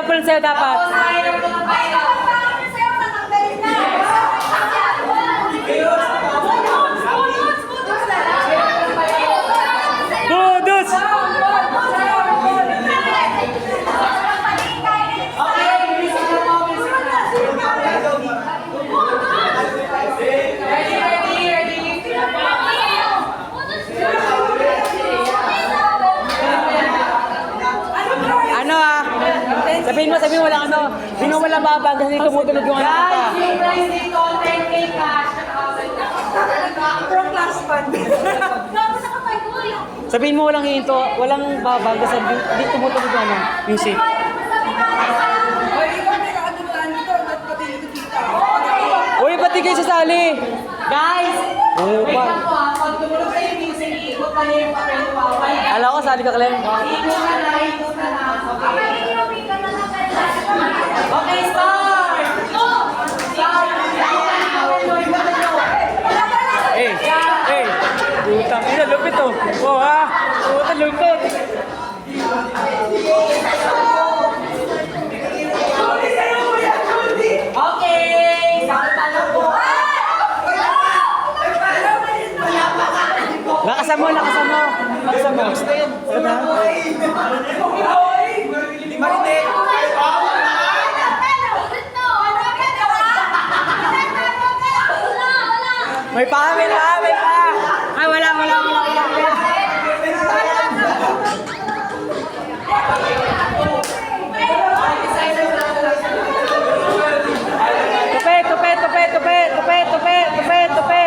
pineapple sa'yo dapat. Budus! Sabihin mo lang ano, hindi mo walang babag kasi tumutunog yung anak ka. Guys, yung price dito, 10K cash. From class fund. Sabihin mo walang hinto, walang babag kasi hindi tumutunog yung ano, music. Uy, pati kayo sasali! Guys, wait lang po ha. Pag tumunog kayo yung music, iikot pa niyo yung papel ng waway. Alam ko, sali ka Clem. Ikot na na, ikot na na. Okay, start! Start! Utang ina, lupit oh. Oh ha, utang lupit. Okay, sakta na po. Lakasan mo. May pa. Ay, wala. Tupe.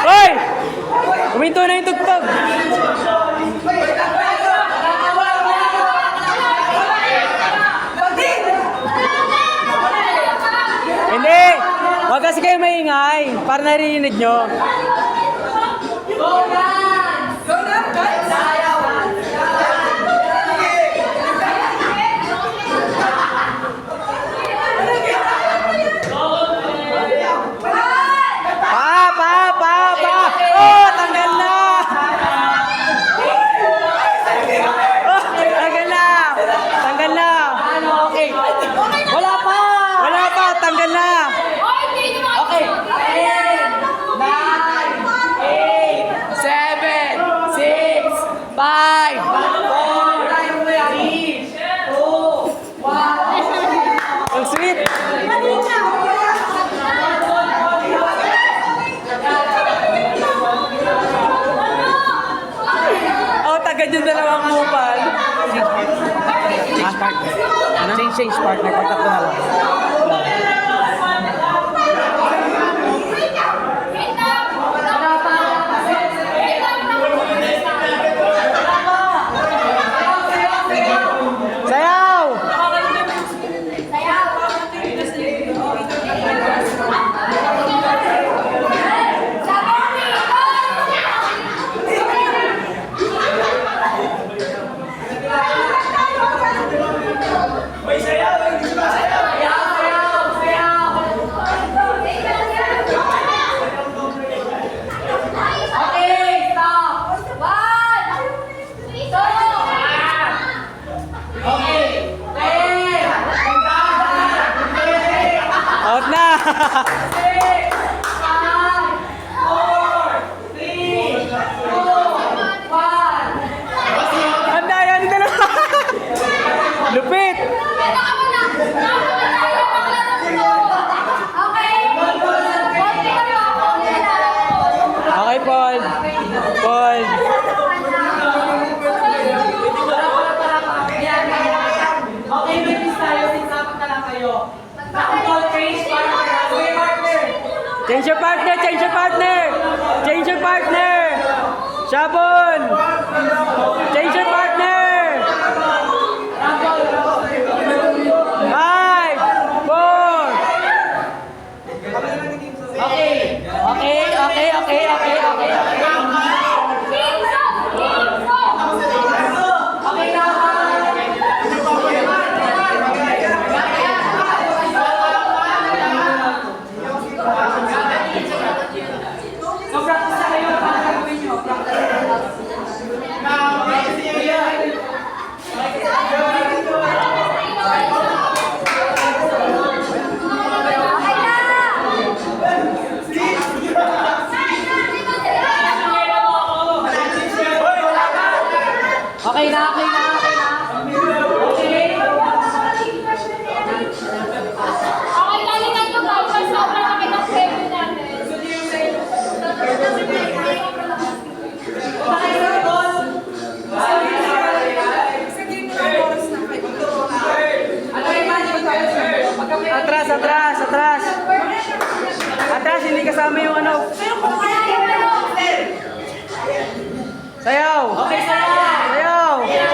Hoy! Uminto na yung tugtog. Hindi! Huwag kasi kayo maingay para narinig nyo. Oh, tanggal na! Tanggal na! Okay. Wala pa! Tanggal na! Okay. 10, 9, 8, 7, 6, 5, 4, 3, 2, 1. Ang sweet! Oh, tagad yung dalawang mupal. Change partner. Pagtakbo na lang. Sayaw! Out na! 6, 5, 4, 3, 2, 1. Anda, yan dito na! Lupit! Okay, Paul. Okay, bilis tayo. Sinsapat na lang kayo. Change your partner! Shabon! Change your partner! 5, 4. Okay. Cash, hindi kasama yung ano. Sayaw! Okay, sayaw! Sayaw!